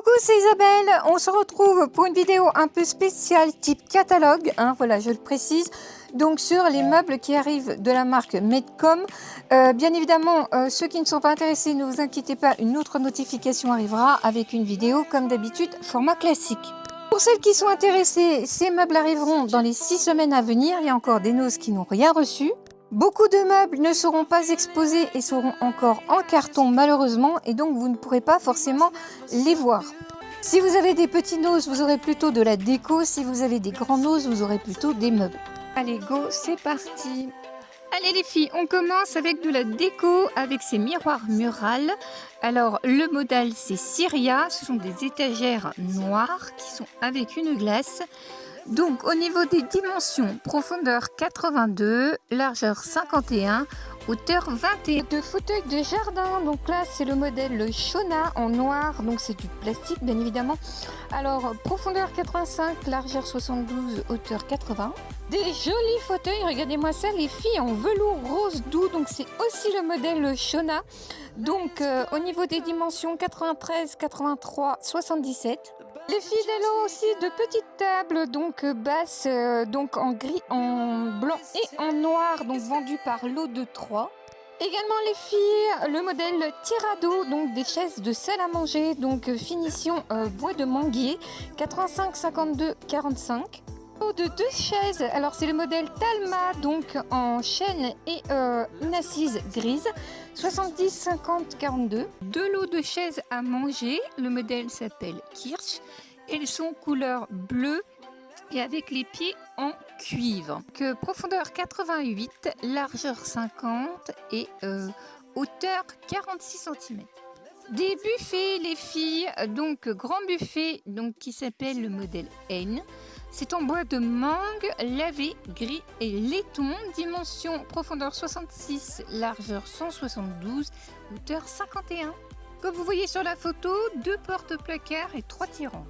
Coucou, c'est Isabelle. On se retrouve pour une vidéo un peu spéciale type catalogue, voilà, je le précise. Donc sur les meubles qui arrivent de la marque Medcom. Bien évidemment, ceux qui ne sont pas intéressés, ne vous inquiétez pas, une autre notification arrivera avec une vidéo comme d'habitude, format classique. Pour celles qui sont intéressées, ces meubles arriveront dans les 6 semaines à venir. Il y a encore des noces qui n'ont rien reçu. Beaucoup de meubles ne seront pas exposés et seront encore en carton malheureusement, et donc vous ne pourrez pas forcément les voir. Si vous avez des petits noces, vous aurez plutôt de la déco. Si vous avez des grands noces, vous aurez plutôt des meubles. Allez go, c'est parti. Allez les filles, on commence avec de la déco, avec ces miroirs murales. Alors le modèle c'est Syria, ce sont des étagères noires qui sont avec une glace. Donc au niveau des dimensions, profondeur 82, largeur 51, hauteur 21. De fauteuil de jardin, donc là c'est le modèle Shona en noir, donc c'est du plastique bien évidemment. Alors profondeur 85, largeur 72, hauteur 80. Des jolis fauteuils, regardez-moi ça les filles, en velours rose doux, donc c'est aussi le modèle Shona. Donc au niveau des dimensions 93, 83, 77. Les filles, elles ont aussi de petites tables, donc basses, donc en gris, en blanc et en noir, donc vendues par lot de 3. Également les filles, le modèle Tirado, donc des chaises de salle à manger, donc finition bois de manguier, 85, 52, 45. De 2 chaises, alors c'est le modèle Talma, donc en chêne et une assise grise, 70, 50, 42. 2 lots de chaises à manger, le modèle s'appelle Kirsch, elles sont couleur bleue et avec les pieds en cuivre. Profondeur 88, largeur 50 et hauteur 46 cm. Des buffets les filles, donc grand buffet donc qui s'appelle le modèle N. C'est en bois de mangue, lavé, gris et laiton. Dimension profondeur 66, largeur 172, hauteur 51. Comme vous voyez sur la photo, 2 porte-placards et 3 tirants.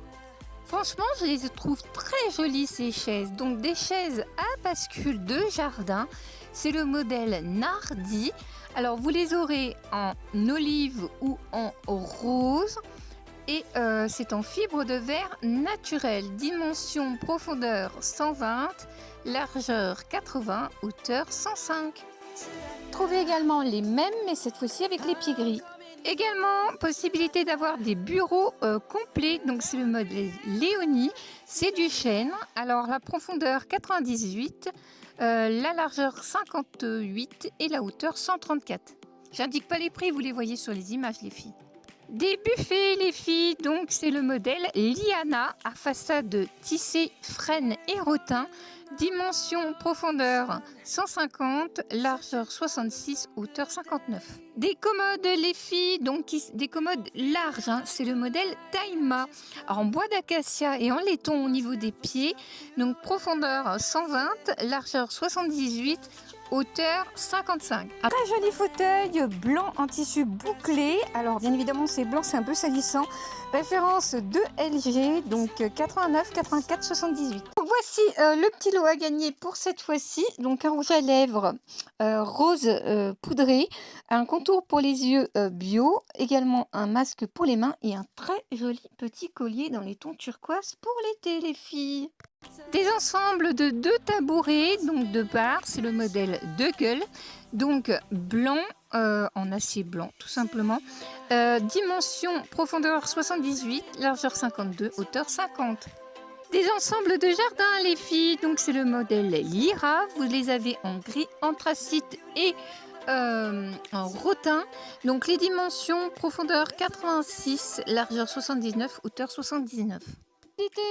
Franchement, je les trouve très jolies ces chaises. Donc des chaises à bascule de jardin. C'est le modèle Nardi. Alors vous les aurez en olive ou en rose. Et c'est en fibre de verre naturel. Dimension profondeur 120, largeur 80, hauteur 105. Trouvez également les mêmes, mais cette fois-ci avec les pieds gris. Également, possibilité d'avoir des bureaux complets. Donc c'est le modèle Léonie. C'est du chêne. Alors la profondeur 98, la largeur 58 et la hauteur 134. J'indique pas les prix, vous les voyez sur les images les filles. Des buffets les filles, donc c'est le modèle Liana à façade tissée, frêne et rotin. Dimension profondeur 150, largeur 66, hauteur 59. Des commodes les filles, donc des commodes larges, c'est le modèle Taima. En bois d'acacia et en laiton au niveau des pieds. Donc profondeur 120, largeur 78, hauteur 55. Un très joli fauteuil blanc en tissu bouclé. Alors bien évidemment c'est blanc, c'est un peu salissant. Référence de LG, donc 89, 84, 78. Donc voici le petit lot à gagner pour cette fois-ci. Donc un rouge à lèvres rose poudré, un contour pour les yeux bio, également un masque pour les mains et un très joli petit collier dans les tons turquoise pour l'été les filles. Des ensembles de 2 tabourets, donc de bar, c'est le modèle Degueul, donc blanc, en acier blanc tout simplement. Dimension profondeur 78, largeur 52, hauteur 50. Des ensembles de jardin les filles, donc c'est le modèle Lyra, vous les avez en gris anthracite et en rotin. Donc les dimensions profondeur 86, largeur 79, hauteur 79.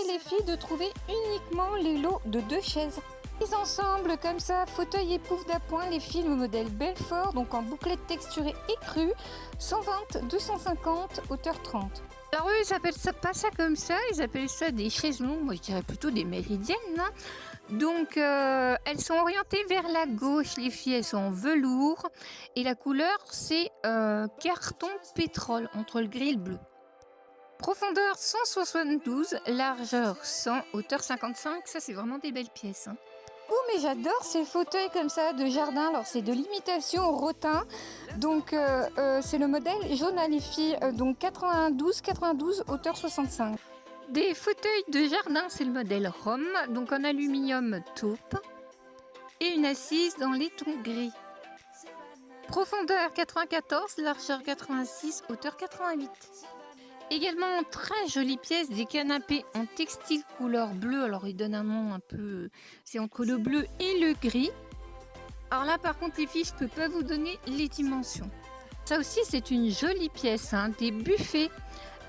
Les filles de trouver uniquement les lots de 2 chaises. Les ensembles comme ça, fauteuil et pouffe d'appoint, les filles, le modèle Belfort, donc en bouclette texturée et crue, 120, 250, hauteur 30. Alors eux, ils appellent ça pas ça comme ça, ils appellent ça des chaises longues, moi je dirais plutôt des méridiennes. Hein. Donc elles sont orientées vers la gauche, les filles, elles sont en velours et la couleur c'est carton pétrole entre le gris et le bleu. Profondeur 172, largeur 100, hauteur 55, ça c'est vraiment des belles pièces. Hein. Oh mais j'adore ces fauteuils comme ça de jardin, alors c'est de l'imitation rotin, Donc c'est le modèle jaune les filles, donc 92, hauteur 65. Des fauteuils de jardin, c'est le modèle Rome, donc en aluminium taupe. Et une assise dans laiton gris. Profondeur 94, largeur 86, hauteur 88. Également, très jolie pièce, des canapés en textile couleur bleue. Alors, il donne un nom un peu... C'est entre le bleu et le gris. Alors là, par contre, les filles, je ne peux pas vous donner les dimensions. Ça aussi, c'est une jolie pièce, hein, des buffets.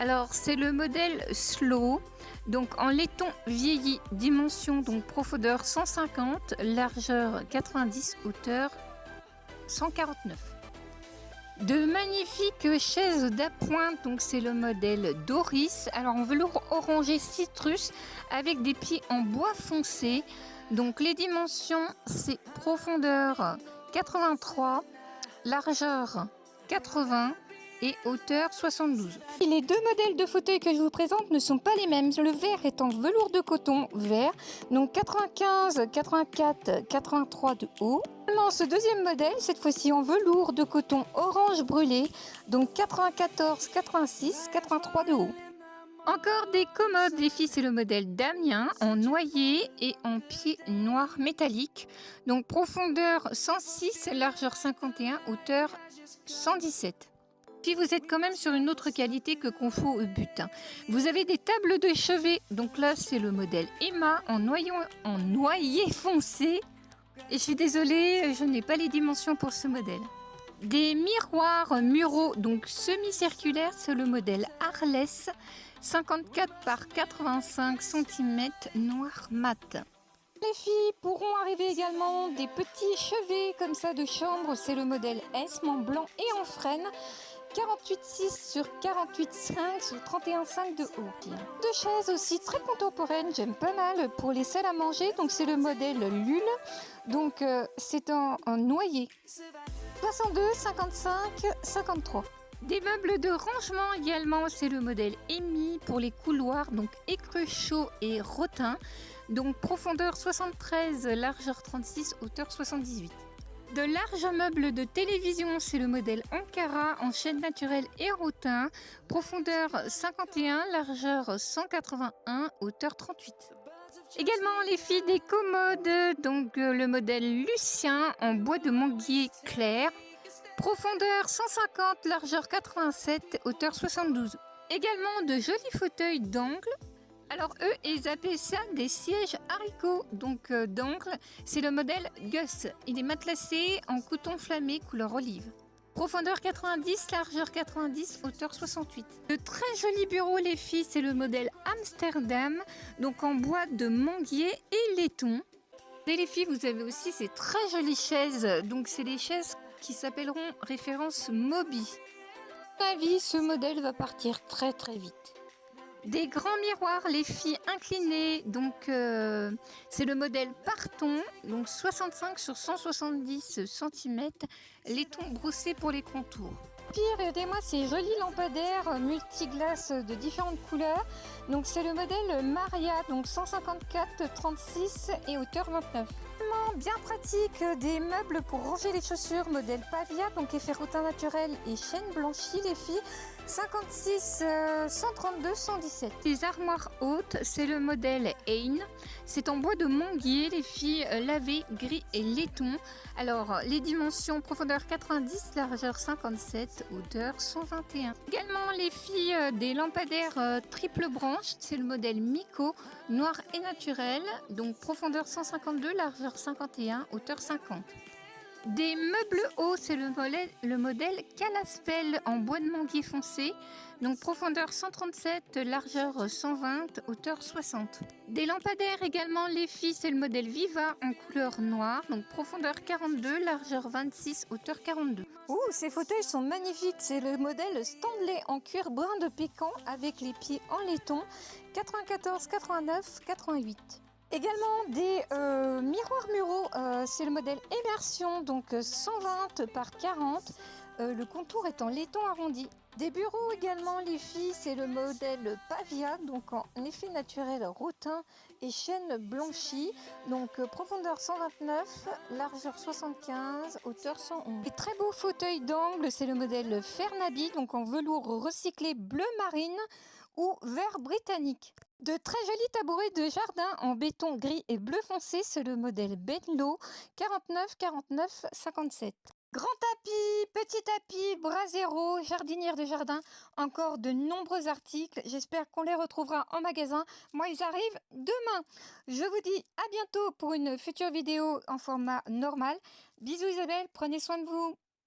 Alors, c'est le modèle Slow. Donc, en laiton vieilli, dimension, donc profondeur 150, largeur 90, hauteur 149. De magnifiques chaises d'appoint, donc c'est le modèle Doris. Alors en velours orangé citrus avec des pieds en bois foncé. Donc les dimensions, c'est profondeur 83, largeur 80 et hauteur 72. Et les deux modèles de fauteuils que je vous présente ne sont pas les mêmes. Le vert est en velours de coton vert, donc 95, 84, 83 de haut. Ce deuxième modèle, cette fois-ci en velours de coton orange brûlé, donc 94, 86, 83 de haut. Encore des commodes, les filles, c'est le modèle Damien en noyer et en pied noir métallique. Donc profondeur 106, largeur 51, hauteur 117. Puis vous êtes quand même sur une autre qualité que Confo Butin. Vous avez des tables de chevet, donc là c'est le modèle Emma en noyer foncé. Et je suis désolée, je n'ai pas les dimensions pour ce modèle. Des miroirs muraux, donc semi-circulaires, c'est le modèle Arlès, 54 par 85 cm, noir mat. Les filles pourront arriver également des petits chevets comme ça de chambre, c'est le modèle S, en blanc et en frêne. 48,6 sur 48,5 sur 31,5 de haut. Deux chaises aussi très contemporaines, j'aime pas mal pour les salles à manger. Donc c'est le modèle Lule, donc c'est en noyer. 62, 55, 53. Des meubles de rangement également, c'est le modèle Amy pour les couloirs, donc écreux chaud et rotin. Donc profondeur 73, largeur 36, hauteur 78. De larges meubles de télévision, c'est le modèle Ankara en chêne naturel et rotin, profondeur 51, largeur 181, hauteur 38. Également les filles des commodes, donc le modèle Lucien en bois de manguier clair, profondeur 150, largeur 87, hauteur 72. Également de jolis fauteuils d'angle. Alors eux, ils appellent ça des sièges haricots, donc d'angle. C'est le modèle Gus. Il est matelassé en coton flammé couleur olive. Profondeur 90, largeur 90, hauteur 68. De très jolis bureaux, les filles, c'est le modèle Amsterdam, donc en bois de manguier et laiton. Et les filles, vous avez aussi ces très jolies chaises. Donc c'est des chaises qui s'appelleront référence Moby. À mon avis, ce modèle va partir très très vite. Des grands miroirs, les filles inclinées, donc c'est le modèle Parton, donc 65 sur 170 cm, laiton brossé pour les contours. Puis regardez-moi ces jolis lampadaires multiglaces de différentes couleurs. Donc c'est le modèle Maria, donc 154, 36 et hauteur 29. Bien pratique, des meubles pour ranger les chaussures, modèle Pavia, donc effet rotin naturel et chaîne blanchie, les filles, 56, 132, 117. Les armoires hautes, c'est le modèle Ain, c'est en bois de manguier, les filles, lavé, gris et laiton. Alors les dimensions, profondeur 90, largeur 57, hauteur 121. Également les filles, des lampadaires triple branche, c'est le modèle Miko, noir et naturel, donc profondeur 152, largeur 51, hauteur 50. Des meubles hauts, c'est le modèle Calaspel en bois de manguier foncé, donc profondeur 137, largeur 120, hauteur 60. Des lampadaires également, les filles, c'est le modèle Viva en couleur noire, donc profondeur 42, largeur 26, hauteur 42. Ouh, ces fauteuils sont magnifiques, c'est le modèle Stanley en cuir brun de pécan avec les pieds en laiton, 94, 89, 88. Également des miroirs muraux, c'est le modèle Immersion, donc 120 par 40, le contour est en laiton arrondi. Des bureaux également les filles, c'est le modèle Pavia, donc en effet naturel rotin et chaîne blanchie. Donc profondeur 129, largeur 75, hauteur 111. Et très beau fauteuil d'angle, c'est le modèle Fernaby, donc en velours recyclé bleu marine ou vert britannique. De très jolis tabourets de jardin en béton gris et bleu foncé, c'est le modèle Benlo 49 49 57. Grand tapis, petit tapis, brasero, jardinière de jardin, encore de nombreux articles. J'espère qu'on les retrouvera en magasin. Moi, ils arrivent demain. Je vous dis à bientôt pour une future vidéo en format normal. Bisous Isabelle, prenez soin de vous.